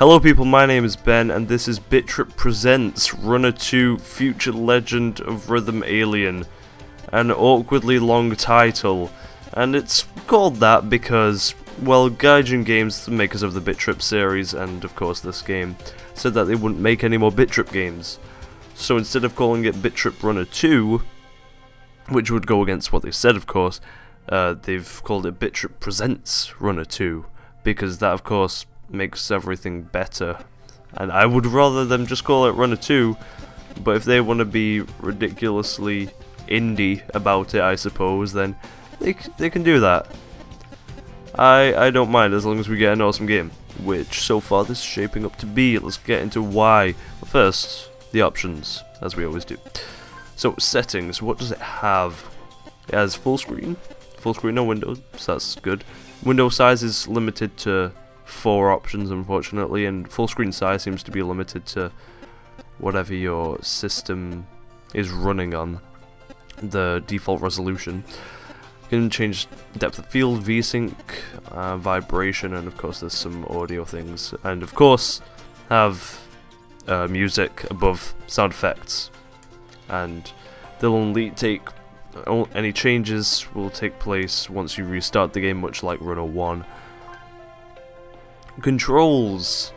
Hello people, my name is Ben and this is BIT.TRIP Presents Runner 2 Future Legend of Rhythm Alien. An awkwardly long title, and it's called that because, well, Gaijin Games, the makers of the BIT.TRIP series and of course this game, said that they wouldn't make any more BIT.TRIP games. So instead of calling it BIT.TRIP Runner 2, which would go against what they said of course, they've called it BIT.TRIP Presents Runner 2, because that of course makes everything better, and I would rather them just call it Runner 2, but if they want to be ridiculously indie about it, I suppose, then they can do that. I don't mind as long as we get an awesome game, which so far this is shaping up to be. Let's get into why. But first, the options, as we always do. So settings, what does it have? It has full screen no windows, so that's good. Window size is limited to 4 options unfortunately, and full screen size seems to be limited to whatever your system is running on, the default resolution. You can change depth of field, VSync, vibration, and of course there's some audio things, and of course have music above sound effects, and they'll only take any changes will take place once you restart the game, much like Runner 1. Controls,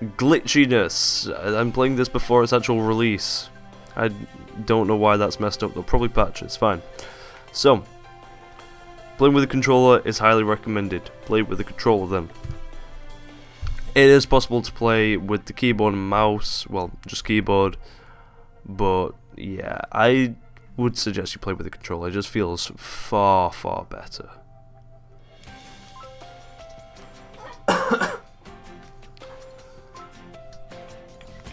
glitchiness. I'm playing this before its actual release. I don't know why that's messed up. They'll probably patch it. It's fine. So, playing with a controller is highly recommended. Play with a controller then. It is possible to play with the keyboard and mouse. Well, just keyboard. But yeah, I would suggest you play with a controller. It just feels far better.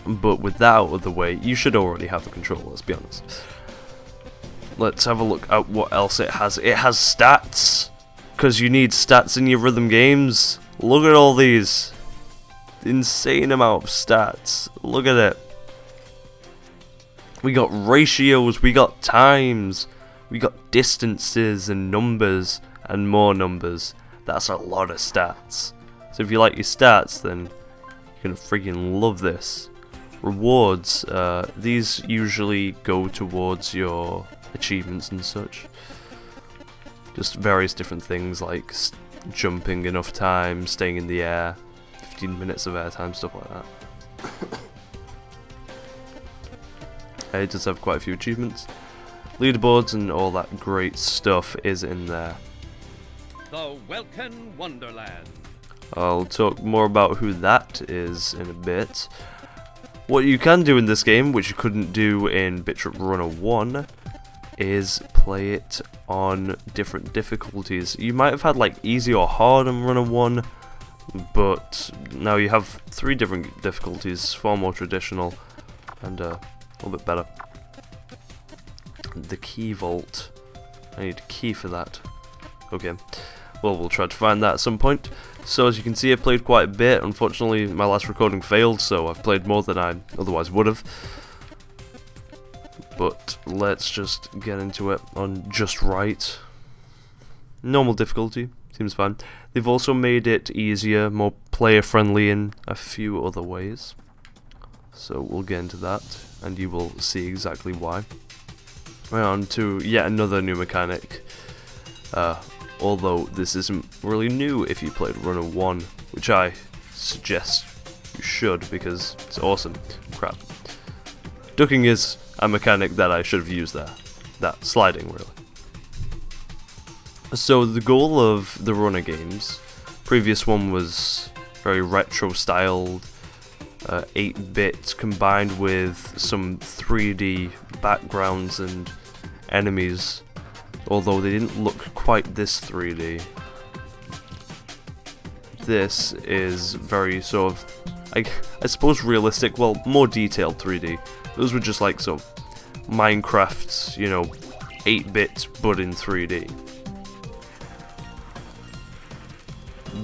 But with that out of the way, you should already have the controller, let's be honest. Let's have a look at what else it has. It has stats, because you need stats in your rhythm games. Look at all these. Insane amount of stats. Look at it. We got ratios, we got times, we got distances and numbers and more numbers. That's a lot of stats. So if you like your stats, then you're gonna freaking love this. Rewards, these usually go towards your achievements and such. Just various different things like jumping enough time, staying in the air, 15 minutes of airtime, stuff like that. It does have quite a few achievements. Leaderboards and all that great stuff is in there. The Welkin Wonderland. I'll talk more about who that is in a bit. What you can do in this game, which you couldn't do in BIT.TRIP Runner 1, is play it on different difficulties. You might have had like easy or hard on Runner 1, but now you have 3 different difficulties, far more traditional and a little bit better. The key vault. I need a key for that. Okay. Well, we'll try to find that at some point. So as you can see, I played quite a bit. Unfortunately, my last recording failed, so I've played more than I otherwise would have. But let's just get into it on just right. Normal difficulty, seems fine. They've also made it easier, more player-friendly in a few other ways. So we'll get into that, and you will see exactly why. Right on to yet another new mechanic. Although this isn't really new if you played Runner 1, which I suggest you should because it's awesome. Crap. Ducking is a mechanic that I should have used there. That sliding, really. So the goal of the Runner games, previous one was very retro styled, 8-bit combined with some 3D backgrounds and enemies. Although they didn't look quite this 3D. This is very sort of, I suppose realistic, well, more detailed 3D. Those were just like sort of Minecraft, you know, 8-bit but in 3D.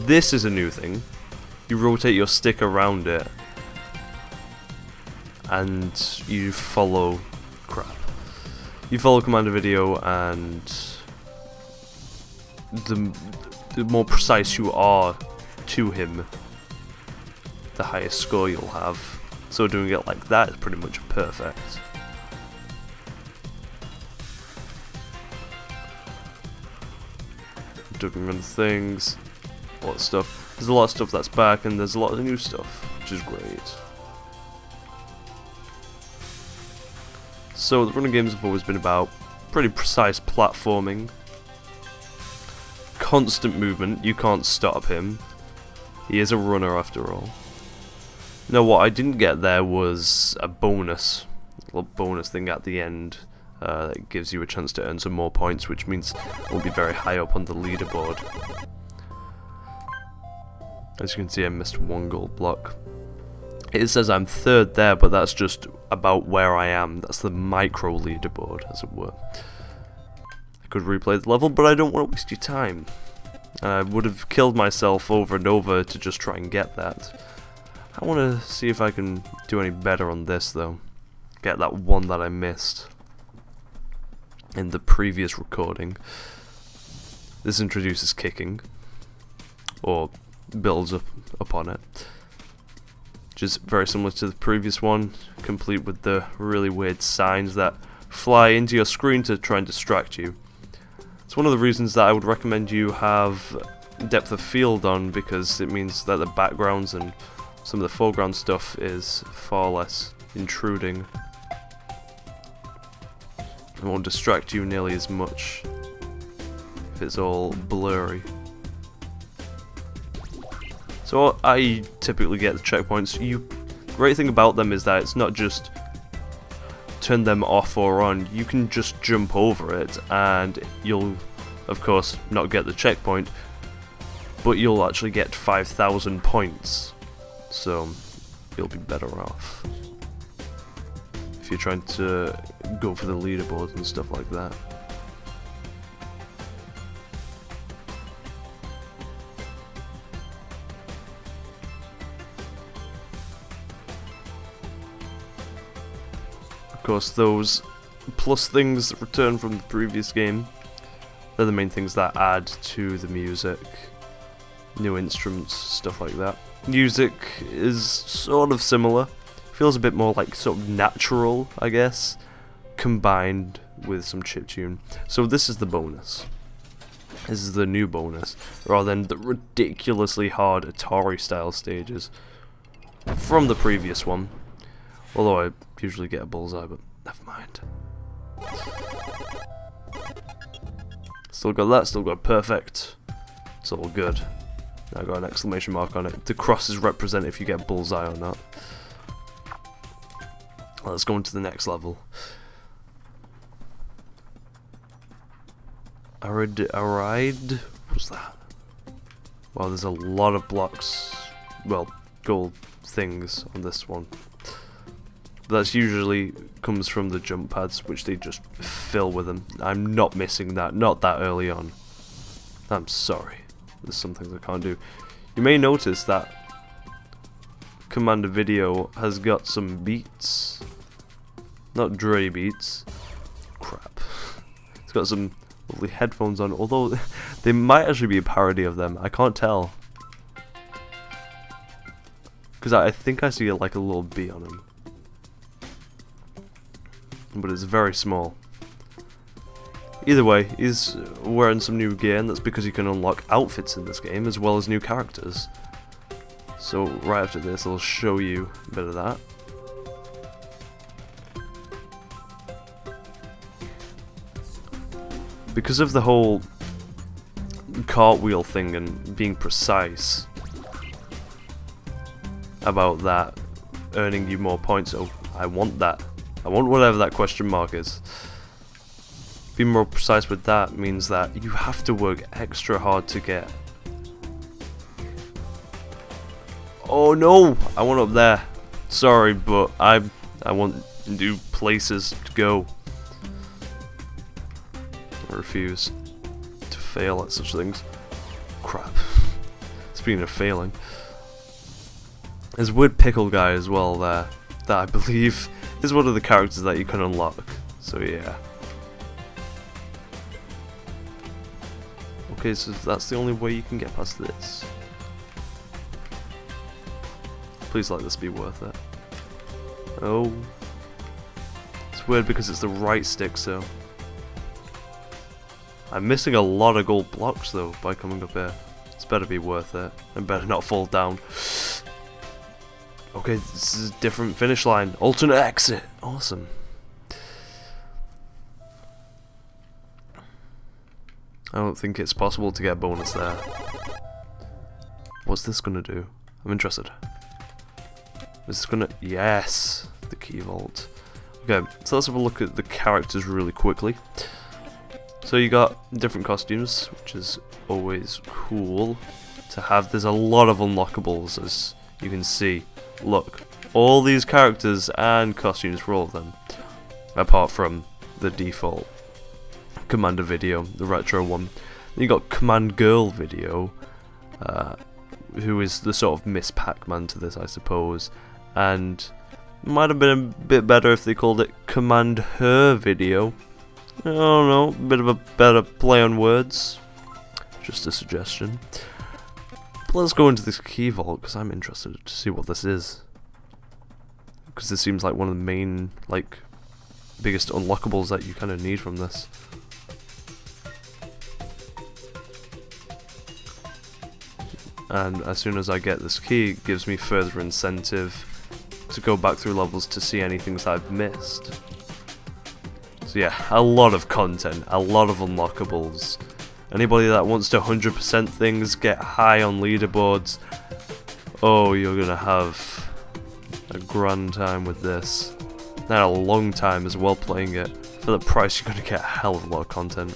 This is a new thing. You rotate your stick around it and you follow You follow Commander Video, and the more precise you are to him, the highest score you'll have. So doing it like that is pretty much perfect. Doing other things, a lot of stuff. There's a lot of stuff that's back, and there's a lot of new stuff, which is great. So the running games have always been about pretty precise platforming, constant movement. You can't stop him. He is a runner after all. Now what I didn't get there was a bonus, little bonus thing at the end that gives you a chance to earn some more points, which means we'll be very high up on the leaderboard. As you can see, I missed one gold block. It says I'm third there, but that's just about where I am. That's the micro leaderboard, as it were. I could replay the level, but I don't want to waste your time. I would have killed myself over and over to just try and get that. I want to see if I can do any better on this, though. Get that one that I missed in the previous recording. This introduces kicking, or builds up upon it, which is very similar to the previous one, complete with the really weird signs that fly into your screen to try and distract you. It's one of the reasons that I would recommend you have depth of field on, because it means that the backgrounds and some of the foreground stuff is far less intruding. It won't distract you nearly as much if it's all blurry. So I typically get the checkpoints. Great thing about them is that it's not just turn them off or on. You can just jump over it and you'll of course not get the checkpoint, but you'll actually get 5,000 points. So you'll be better off if you're trying to go for the leaderboard and stuff like that. Of course, those plus things that return from the previous game, they're the main things that add to the music. New instruments, stuff like that. Music is sort of similar. Feels a bit more like sort of natural, I guess, combined with some chiptune. So this is the bonus. This is the new bonus, rather than the ridiculously hard Atari-style stages from the previous one. Although I usually get a bullseye, but never mind. Still got that, still got perfect. It's all good. I got an exclamation mark on it. The crosses represent if you get bullseye or not. Let's go into the next level. A ride? What's that? Wow, there's a lot of blocks. Well, gold things on this one. But that's usually comes from the jump pads, which they just fill with them. I'm not missing that, not that early on. I'm sorry. There's some things I can't do. You may notice that Commander Video has got some beats. Not Dre beats. Crap. It's got some lovely headphones on, although they might actually be a parody of them. I can't tell. Because I think I see like a little bee on him. But it's very small. Either way, he's wearing some new gear, and that's because you can unlock outfits in this game as well as new characters. So right after this I'll show you a bit of that. Because of the whole cartwheel thing and being precise about that earning you more points, oh, I want that. I want whatever that question mark is. Being more precise with that means that you have to work extra hard to get. Oh no! I want up there. Sorry, but I want new places to go. I refuse to fail at such things. Crap. Speaking of failing, there's a weird pickle guy as well there that I believe is one of the characters that you can unlock. So yeah. Okay, so that's the only way you can get past this. Please let this be worth it. Oh. It's weird because it's the right stick, so... I'm missing a lot of gold blocks though by coming up here. It's better be worth it. And better not fall down. Okay, this is a different finish line. Alternate exit. Awesome. I don't think it's possible to get a bonus there. What's this gonna do? I'm interested. Is this gonna... Yes! The key vault. Okay, so let's have a look at the characters really quickly. So you got different costumes, which is always cool to have. There's a lot of unlockables, as you can see. Look, all these characters and costumes for all of them, apart from the default Commander video, the retro one. Then you got Command Girl video, who is the sort of Miss Pac-Man to this, I suppose, and might have been a bit better if they called it Command Her video. I don't know, a bit of a better play on words, just a suggestion. But let's go into this key vault, because I'm interested to see what this is. Because this seems like one of the main, like, biggest unlockables that you kind of need from this. And as soon as I get this key, it gives me further incentive to go back through levels to see any things I've missed. So yeah, a lot of content, a lot of unlockables. Anybody that wants to 100% things, get high on leaderboards, oh, you're gonna have a grand time with this. And a long time as well playing it. For the price, you're gonna get a hell of a lot of content.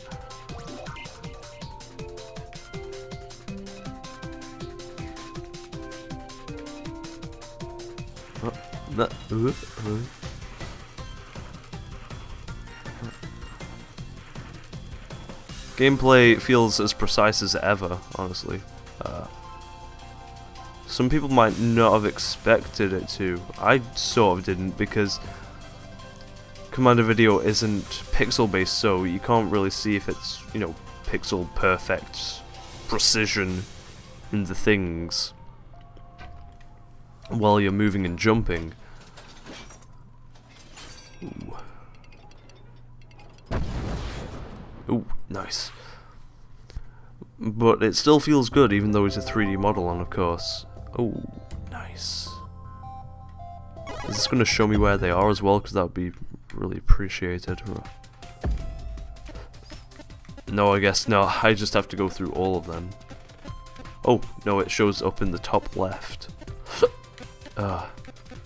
Gameplay feels as precise as ever, honestly. Some people might not have expected it to. I sort of didn't, because Commander Video isn't pixel based, so you can't really see if it's, you know, pixel perfect precision in the things while you're moving and jumping. Ooh. Ooh, nice. But it still feels good, even though it's a 3D model, and of course... Oh, nice. Is this going to show me where they are as well? Because that would be really appreciated. No, I guess not. I just have to go through all of them. Oh, no, it shows up in the top left.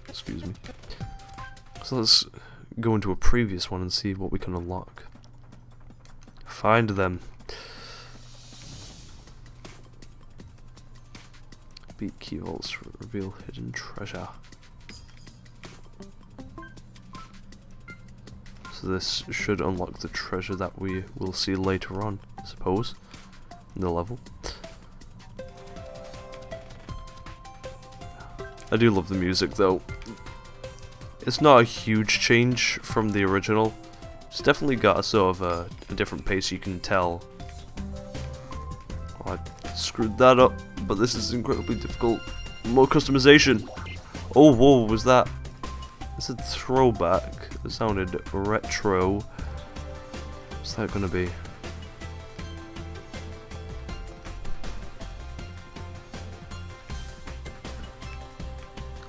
Excuse me. So let's go into a previous one and see what we can unlock. Find them. Beat key vaults, reveal hidden treasure. So this should unlock the treasure that we will see later on, I suppose, in the level. I do love the music though. It's not a huge change from the original. It's definitely got a sort of a different pace, you can tell. Oh, I screwed that up, but this is incredibly difficult. More customization. Oh, whoa, was that? It's a throwback. It sounded retro. What's that gonna be?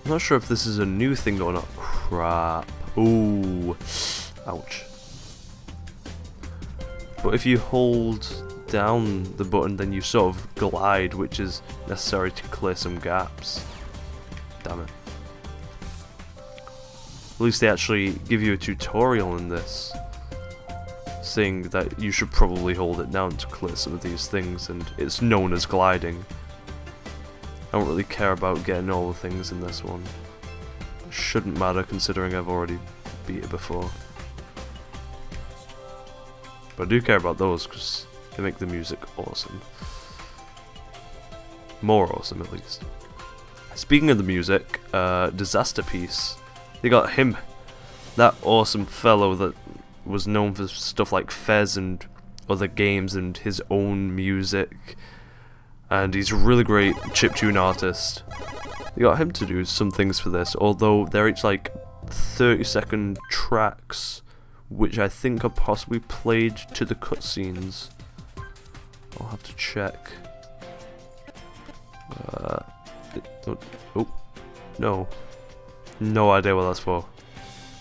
I'm not sure if this is a new thing or not. Crap. Ooh. Ouch. But if you hold down the button, then you sort of glide, which is necessary to clear some gaps. Damn it. At least they actually give you a tutorial in this, saying that you should probably hold it down to clear some of these things, and it's known as gliding. I don't really care about getting all the things in this one. It shouldn't matter considering I've already beat it before. But I do care about those because they make the music awesome. More awesome, at least. Speaking of the music, Disaster Piece. They got him, that awesome fellow that was known for stuff like Fez and other games and his own music. And he's a really great chiptune artist. They got him to do some things for this, although they're each like 30-second tracks, which I think are possibly played to the cutscenes. I'll have to check. Oh, no. No idea what that's for.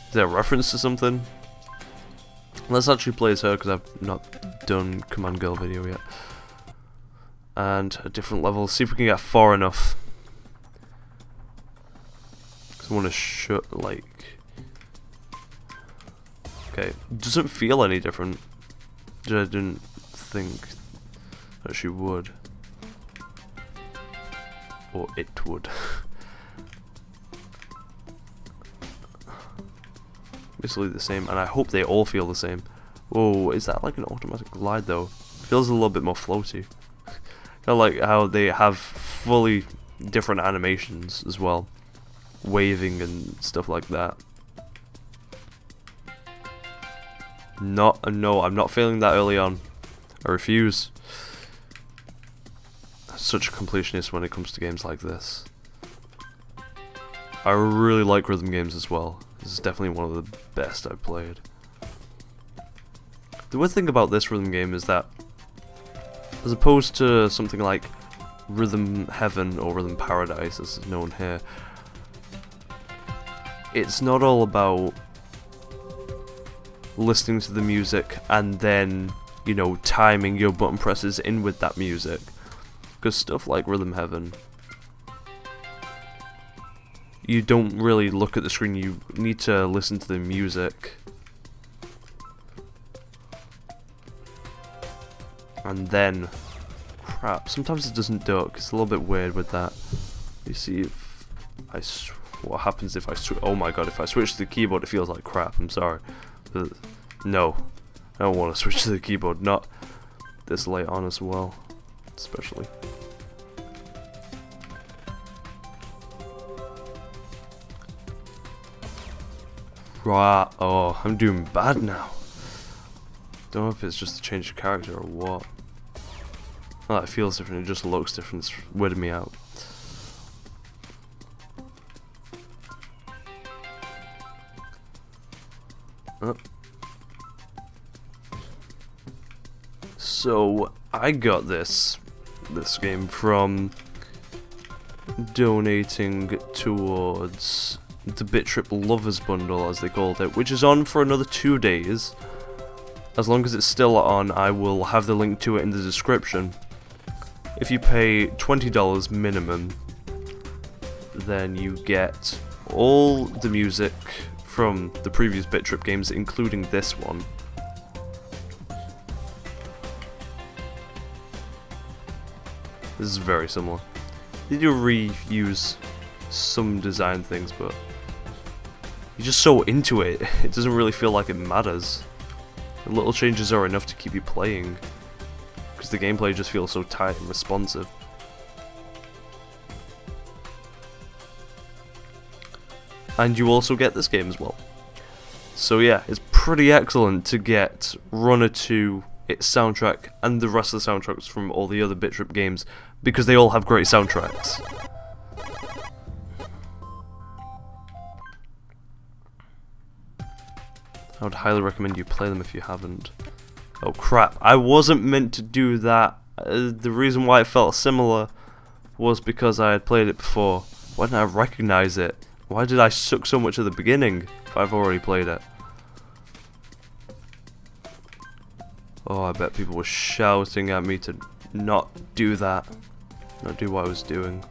Is there a reference to something? Let's actually play as her, because I've not done Command Girl video yet. And a different level, see if we can get far enough. Because I want to shut, like... Okay, doesn't feel any different. I didn't think that she would. Or it would. Basically the same, and I hope they all feel the same. Whoa, is that like an automatic glide though? Feels a little bit more floaty. Kind of like how they have fully different animations as well. Waving and stuff like that. No, I'm not feeling that early on. I refuse. I'm such a completionist when it comes to games like this. I really like rhythm games as well. This is definitely one of the best I've played. The weird thing about this rhythm game is that, as opposed to something like Rhythm Heaven or Rhythm Paradise, as is known here, it's not all about listening to the music and then, you know, timing your button presses in with that music. Because stuff like Rhythm Heaven, you don't really look at the screen, you need to listen to the music. And then, crap, sometimes it doesn't duck, it's a little bit weird with that. You see, if I what happens if I oh my god, if I switch to the keyboard it feels like crap, I'm sorry. No, I don't want to switch to the keyboard, not this late on as well, especially. Right, oh, I'm doing bad now. Don't know if it's just a change of character or what. Oh, it feels different, it just looks different, it's weirding me out. Oh. So, I got this game from donating towards the BIT.TRIP Lovers Bundle, as they called it, which is on for another 2 days. As long as it's still on, I will have the link to it in the description. If you pay $20 minimum, then you get all the music from the previous BIT.TRIP games, including this one. This is very similar. They do reuse some design things, but you're just so into it, it doesn't really feel like it matters. The little changes are enough to keep you playing, because the gameplay just feels so tight and responsive. And you also get this game as well. So yeah, it's pretty excellent to get Runner 2, its soundtrack, and the rest of the soundtracks from all the other BIT.TRIP games, because they all have great soundtracks. I would highly recommend you play them if you haven't. Oh crap, I wasn't meant to do that. The reason why it felt similar was because I had played it before. Why didn't I recognize it? Why did I suck so much at the beginning if I've already played it? Oh, I bet people were shouting at me to not do that. Not do what I was doing.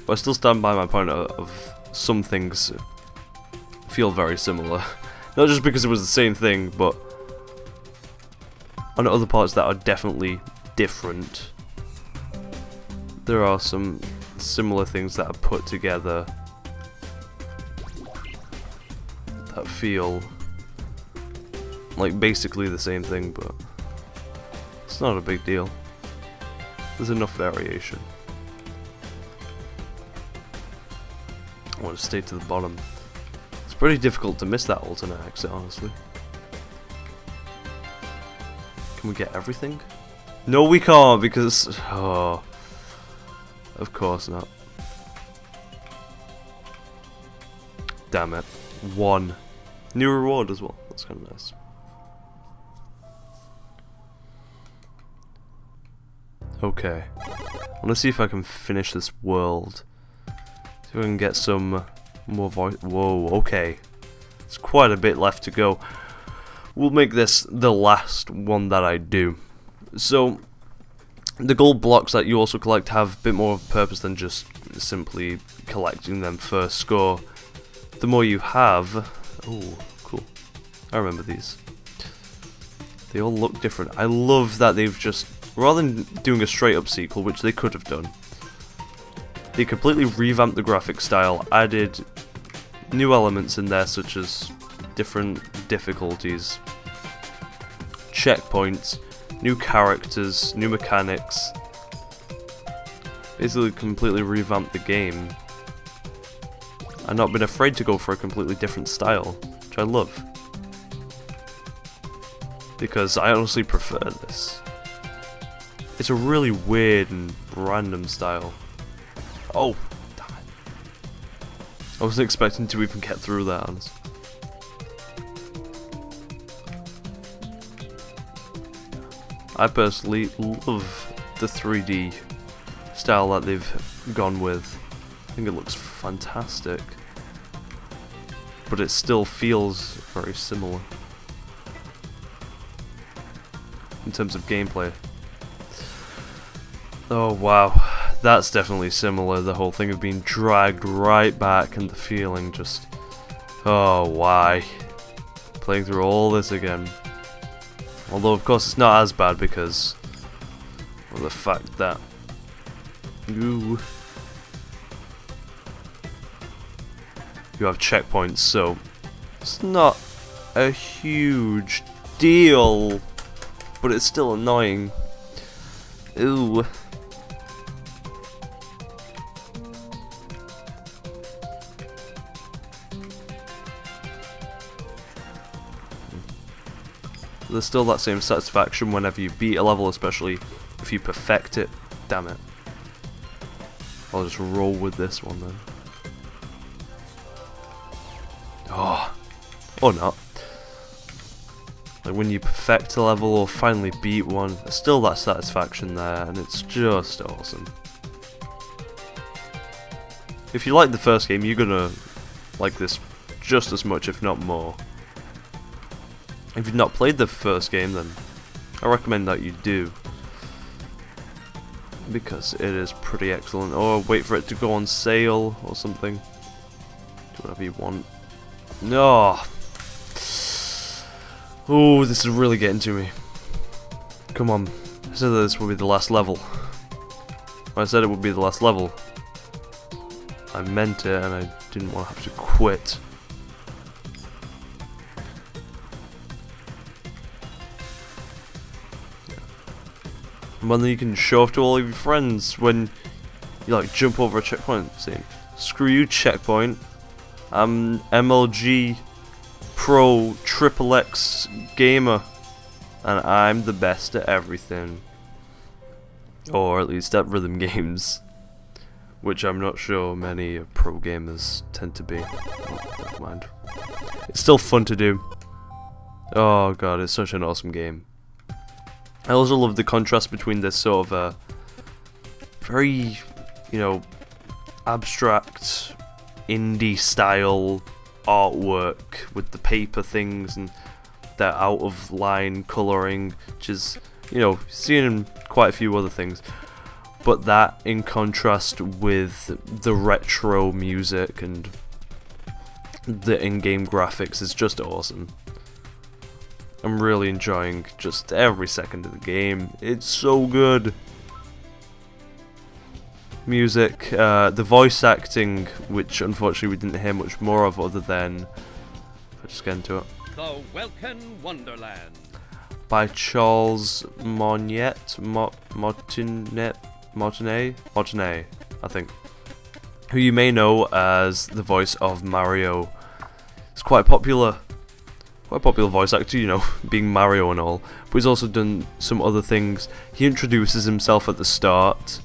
But I still stand by my point of some things feel very similar. Not just because it was the same thing, but on other parts that are definitely different. There are some similar things that are put together that feel like basically the same thing, but it's not a big deal. There's enough variation. I want to stay to the bottom. It's pretty difficult to miss that alternate exit, honestly. Can we get everything? No, we can't, because... oh, of course not. damn it. 1. New reward as well. That's kind of nice. Okay. I want to see if I can finish this world. See if I can get some more voice. Whoa, okay. There's quite a bit left to go. We'll make this the last one that I do. So, the gold blocks that you also collect have a bit more of a purpose than just simply collecting them for score. The more you have... Oh, cool. I remember these. They all look different. I love that they've just... Rather than doing a straight up sequel, which they could have done, they completely revamped the graphic style, added new elements in there such as different difficulties, checkpoints, new characters, new mechanics. Basically completely revamped the game and not been afraid to go for a completely different style, which I love. Because I honestly prefer this. It's a really weird and random style. Oh, damn it. I wasn't expecting to even get through that, honestly. I personally love the 3D style that they've gone with. I think it looks fantastic. But it still feels very similar in terms of gameplay. Oh wow, that's definitely similar, the whole thing of being dragged right back and the feeling just... Oh, why? Playing through all this again. Although of course it's not as bad because of the fact that... You have checkpoints, so it's not a huge deal, but it's still annoying. Ooh. There's still that same satisfaction whenever you beat a level, especially if you perfect it. Damn it. I'll just roll with this one then. Oh. Or not. Like when you perfect a level or finally beat one, there's still that satisfaction there, and it's just awesome. If you like the first game, you're gonna like this just as much, if not more. If you've not played the first game, then I recommend that you do, because it is pretty excellent. Or wait for it to go on sale or something. Do whatever you want. No. Oh, this is really getting to me. Come on. I said that this would be the last level. I said it would be the last level. I meant it, and I didn't want to have to quit. And then you can show off to all of your friends when you like jump over a checkpoint, saying, "Screw you, checkpoint. I'm MLG Pro XXX gamer, and I'm the best at everything." Or at least at rhythm games, which I'm not sure many pro gamers tend to be. Oh, never mind. It's still fun to do. Oh god, it's such an awesome game. I also love the contrast between this sort of very, you know, abstract indie style artwork with the paper things and that out of line colouring, which is, you know, seen in quite a few other things, but that in contrast with the retro music and the in-game graphics is just awesome. I'm really enjoying just every second of the game. It's so good. Music, the voice acting, which unfortunately we didn't hear much more of other than... If I just get into it. The Welkin Wonderland. By Charles Martinet, Martinet, I think. Who you may know as the voice of Mario. It's quite popular voice actor, you know, being Mario and all, but he's also done some other things. He introduces himself at the start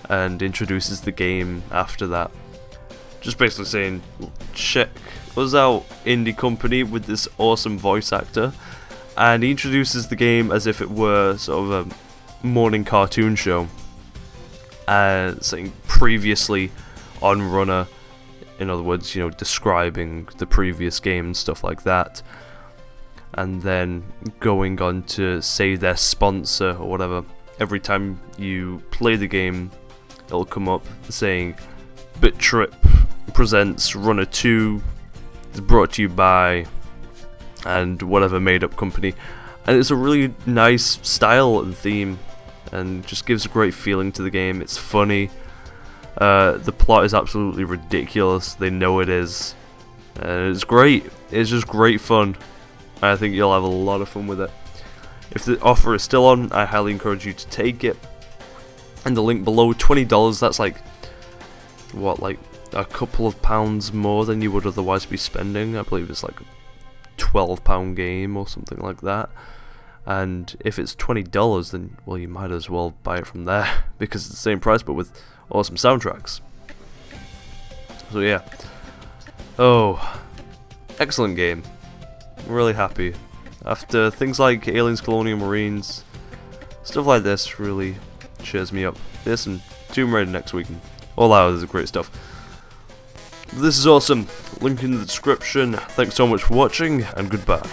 and introduces the game after that, just basically saying, check us out indie company with this awesome voice actor, and he introduces the game as if it were sort of a morning cartoon show, saying previously on Runner, in other words, you know, describing the previous game and stuff like that, and then going on to say their sponsor or whatever. Every time you play the game, it'll come up saying BIT.TRIP presents Runner 2, is brought to you by, and whatever made up company. And it's a really nice style and theme, and just gives a great feeling to the game. It's funny. The plot is absolutely ridiculous. They know it is. And it's great. It's just great fun. I think you'll have a lot of fun with it. If the offer is still on, I highly encourage you to take it. And the link below, $20, that's like, what, like a couple of pounds more than you would otherwise be spending. I believe it's like a £12 game or something like that. And if it's $20, then, well, you might as well buy it from there, because it's the same price but with awesome soundtracks. So yeah. Oh, excellent game. I'm really happy. After things like Aliens, Colonial Marines, stuff like this really cheers me up. This and Tomb Raider next week, and all that is great stuff. This is awesome. Link in the description. Thanks so much for watching, and goodbye.